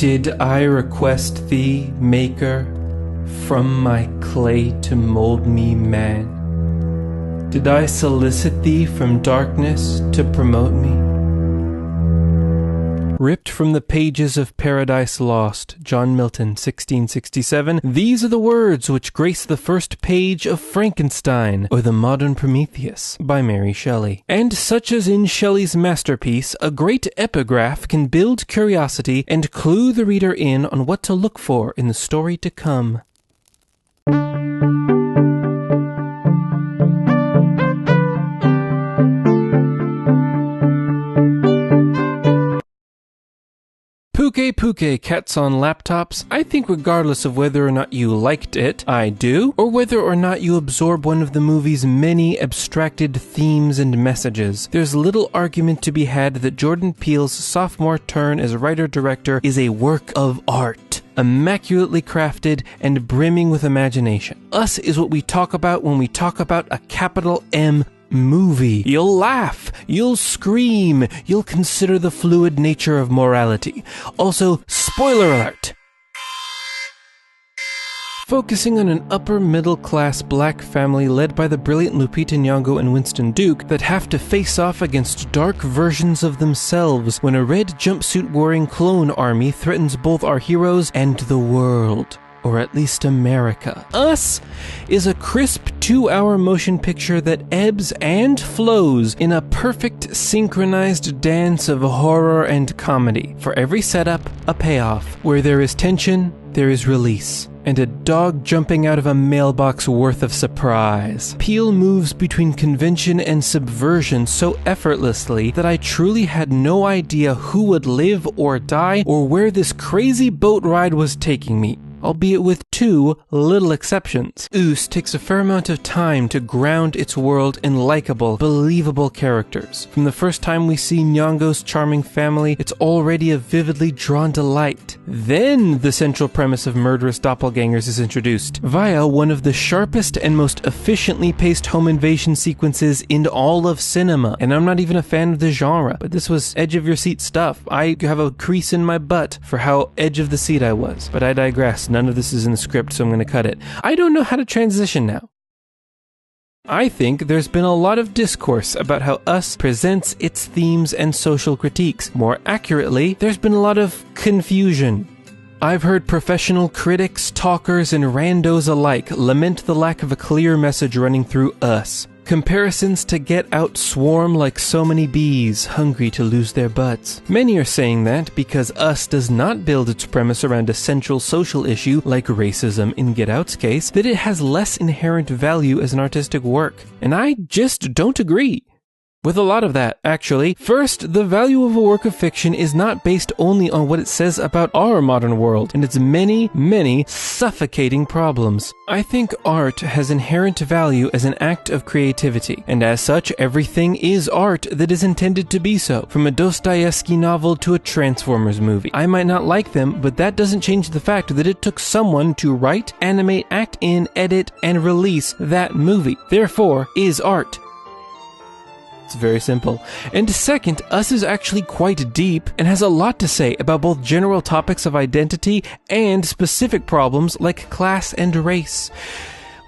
Did I request thee, Maker, from my clay to mold me man? Did I solicit thee from darkness to promote me? Ripped from the pages of Paradise Lost, John Milton, 1667, these are the words which grace the first page of Frankenstein, or the Modern Prometheus, by Mary Shelley. And such as in Shelley's masterpiece, a great epigraph can build curiosity and clue the reader in on what to look for in the story to come. Puke Cats on Laptops. I think regardless of whether or not you liked it, I do, or whether or not you absorb one of the movie's many abstracted themes and messages, there's little argument to be had that Jordan Peele's sophomore turn as writer-director is a work of art. Immaculately crafted and brimming with imagination. Us is what we talk about when we talk about a capital M movie. You'll laugh, you'll scream, you'll consider the fluid nature of morality. Also, spoiler alert! Focusing on an upper-middle-class black family led by the brilliant Lupita Nyong'o and Winston Duke that have to face off against dark versions of themselves when a red jumpsuit-wearing clone army threatens both our heroes and the world. Or at least America. Us is a crisp 2-hour motion picture that ebbs and flows in a perfect synchronized dance of horror and comedy. For every setup, a payoff. Where there is tension, there is release. And a dog jumping out of a mailbox worth of surprise. Peele moves between convention and subversion so effortlessly that I truly had no idea who would live or die or where this crazy boat ride was taking me. Albeit with two little exceptions. Oos takes a fair amount of time to ground its world in likable, believable characters. From the first time we see Nyong'o's charming family, it's already a vividly drawn delight. Then the central premise of murderous doppelgangers is introduced, via one of the sharpest and most efficiently paced home invasion sequences in all of cinema. And I'm not even a fan of the genre, but this was edge-of-your-seat stuff. I have a crease in my butt for how edge-of-the-seat I was, but I digress. None of this is in the script, so I'm going to cut it. I don't know how to transition now. I think there's been a lot of discourse about how Us presents its themes and social critiques. More accurately, there's been a lot of confusion. I've heard professional critics, talkers, and randos alike lament the lack of a clear message running through Us. Comparisons to Get Out swarm like so many bees, hungry to lose their butts. Many are saying that because Us does not build its premise around a central social issue like racism in Get Out's case, that it has less inherent value as an artistic work. And I just don't agree. With a lot of that, actually. First, the value of a work of fiction is not based only on what it says about our modern world and its many, many suffocating problems. I think art has inherent value as an act of creativity, and as such, everything is art that is intended to be so, from a Dostoevsky novel to a Transformers movie. I might not like them, but that doesn't change the fact that it took someone to write, animate, act in, edit, and release that movie. Therefore, is art. It's very simple. And second, Us is actually quite deep and has a lot to say about both general topics of identity and specific problems like class and race.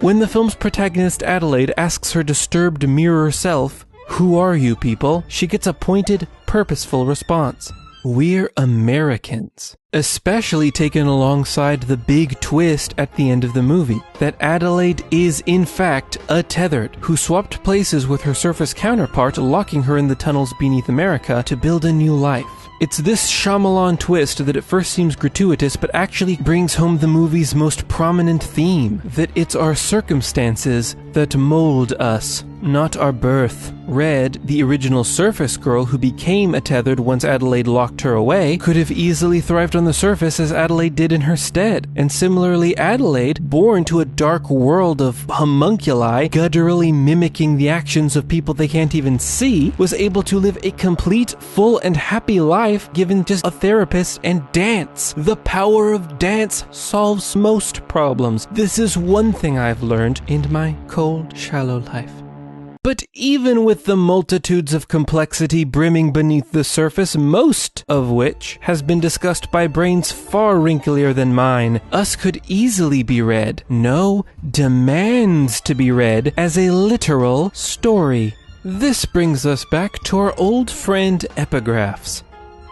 When the film's protagonist Adelaide asks her disturbed mirror self, "Who are you people?" she gets a pointed, purposeful response. We're Americans. Especially taken alongside the big twist at the end of the movie, that Adelaide is in fact a tethered, who swapped places with her surface counterpart, locking her in the tunnels beneath America to build a new life. It's this Shyamalan twist that at first seems gratuitous but actually brings home the movie's most prominent theme, that it's our circumstances that mold us, not our birth. Red, the original surface girl who became a tethered once Adelaide locked her away, could have easily thrived on the surface as Adelaide did in her stead. And similarly, Adelaide, born to a dark world of homunculi, gutturally mimicking the actions of people they can't even see, was able to live a complete, full, and happy life given just a therapist and dance. The power of dance solves most problems. This is one thing I've learned in my cold, shallow life. But even with the multitudes of complexity brimming beneath the surface, most of which has been discussed by brains far wrinklier than mine, Us could easily be read, no, demands to be read, as a literal story. This brings us back to our old friend epigraphs.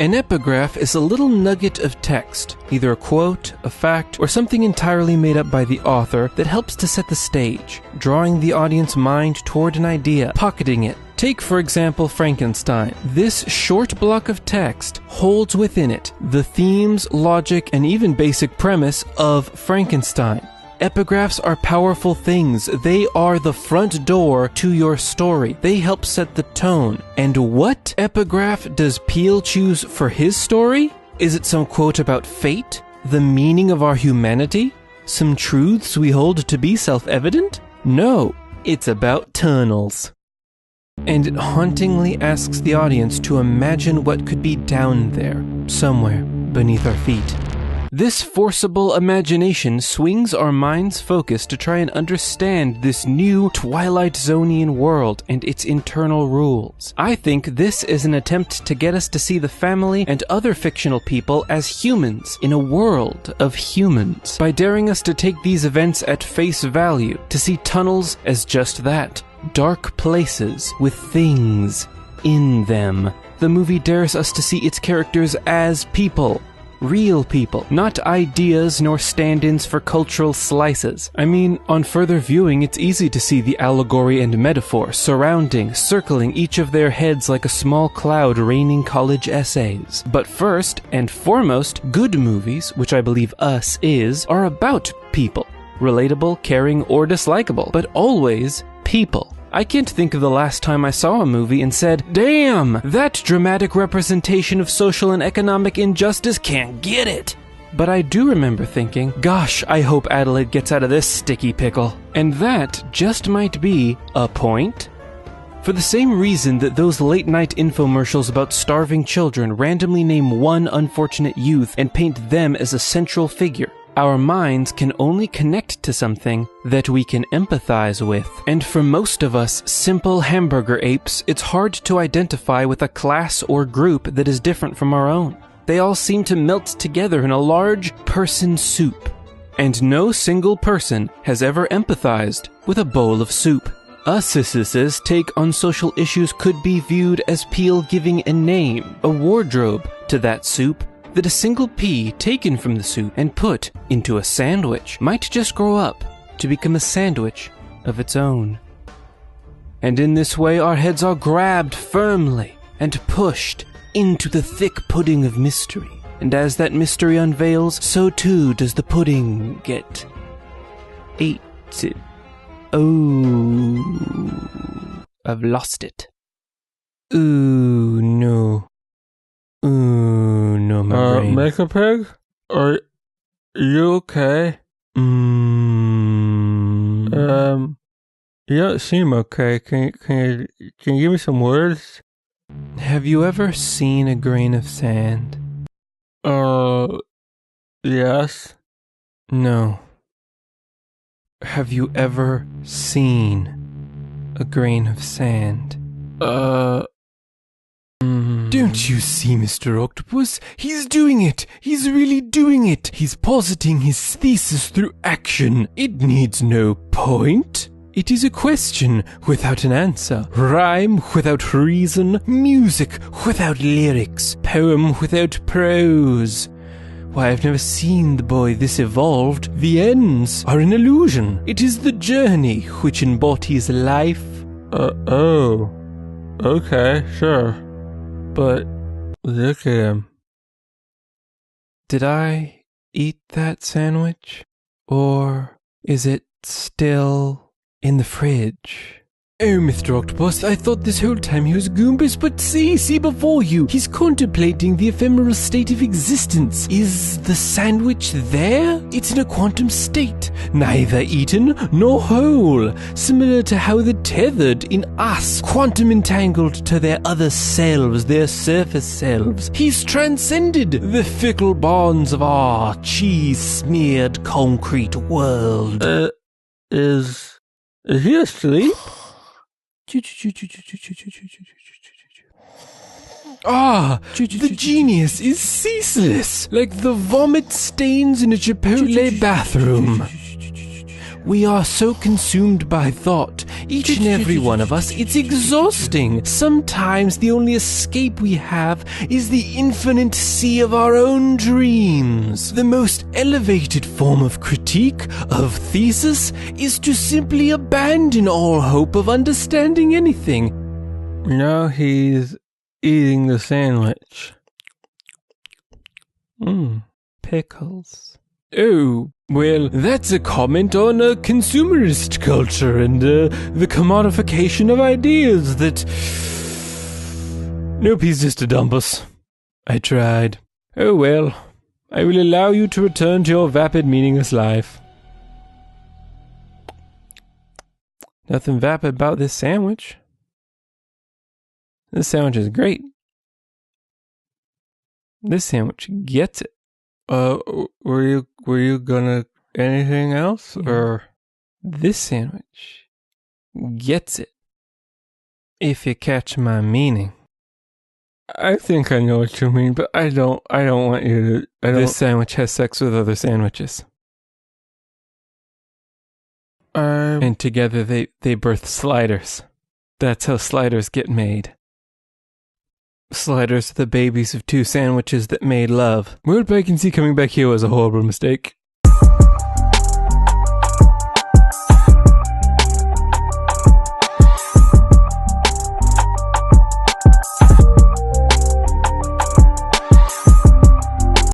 An epigraph is a little nugget of text, either a quote, a fact, or something entirely made up by the author that helps to set the stage, drawing the audience mind toward an idea, pocketing it. Take, for example, Frankenstein. This short block of text holds within it the themes, logic, and even basic premise of Frankenstein. Epigraphs are powerful things. They are the front door to your story. They help set the tone. And what epigraph does Peele choose for his story? Is it some quote about fate? The meaning of our humanity? Some truths we hold to be self-evident? No, it's about tunnels. And it hauntingly asks the audience to imagine what could be down there, somewhere beneath our feet. This forcible imagination swings our mind's focus to try and understand this new Twilight Zonian world and its internal rules. I think this is an attempt to get us to see the family and other fictional people as humans in a world of humans, by daring us to take these events at face value, to see tunnels as just that, dark places with things in them. The movie dares us to see its characters as people. Real people, not ideas nor stand-ins for cultural slices. I mean, on further viewing, it's easy to see the allegory and metaphor surrounding, circling each of their heads like a small cloud raining college essays. But first and foremost, good movies, which I believe Us is, are about people. Relatable, caring, or dislikable, but always people. I can't think of the last time I saw a movie and said, damn, that dramatic representation of social and economic injustice can't get it. But I do remember thinking, gosh, I hope Adelaide gets out of this sticky pickle. And that just might be a point. For the same reason that those late-night infomercials about starving children randomly name one unfortunate youth and paint them as a central figure. Our minds can only connect to something that we can empathize with. And for most of us simple hamburger apes, it's hard to identify with a class or group that is different from our own. They all seem to melt together in a large person soup. And no single person has ever empathized with a bowl of soup. Us's take on social issues could be viewed as Peele giving a name, a wardrobe, to that soup, that a single pea taken from the soup and put into a sandwich might just grow up to become a sandwich of its own. And in this way our heads are grabbed firmly and pushed into the thick pudding of mystery. And as that mystery unveils, so too does the pudding get ate. Oh, I've lost it. Ooh, no. Ooh, no, my brain. Makeup Pig? Are you okay? You don't seem okay. Can you give me some words? Have you ever seen a grain of sand? Yes. No. Have you ever seen a grain of sand? Don't you see, Mr. Octopus? He's doing it! He's really doing it! He's positing his thesis through action. It needs no point. It is a question without an answer, rhyme without reason, music without lyrics, poem without prose. Why, I've never seen the boy this evolved. The ends are an illusion. It is the journey which embodies life. Oh. Okay, sure. But look at him. Did I eat that sandwich? Or is it still in the fridge? Oh, Mr. Octopus, I thought this whole time he was Goombas, but see before you. He's contemplating the ephemeral state of existence. Is the sandwich there? It's in a quantum state, neither eaten nor whole, similar to how the tethered in us, quantum entangled to their other selves, their surface selves. He's transcended the fickle bonds of our cheese-smeared concrete world. Is he asleep? Ah, the genius is ceaseless, like the vomit stains in a Chipotle bathroom. We are so consumed by thought, each and every one of us, it's exhausting. Sometimes the only escape we have is the infinite sea of our own dreams. The most elevated form of critique, of thesis, is to simply abandon all hope of understanding anything. Now he's eating the sandwich. Pickles. Oh, well, that's a comment on a consumerist culture and the commodification of ideas that... Nope, he's just a dumpus. I tried. Oh well, I will allow you to return to your vapid, meaningless life. Nothing vapid about this sandwich. This sandwich is great. This sandwich gets it. Were you gonna anything else, or? This sandwich gets it. If you catch my meaning. I think I know what you mean, but I don't want you to. This sandwich has sex with other sandwiches. And together they birth sliders. That's how sliders get made. Sliders are the babies of two sandwiches that made love. World vacancy coming back here was a horrible mistake.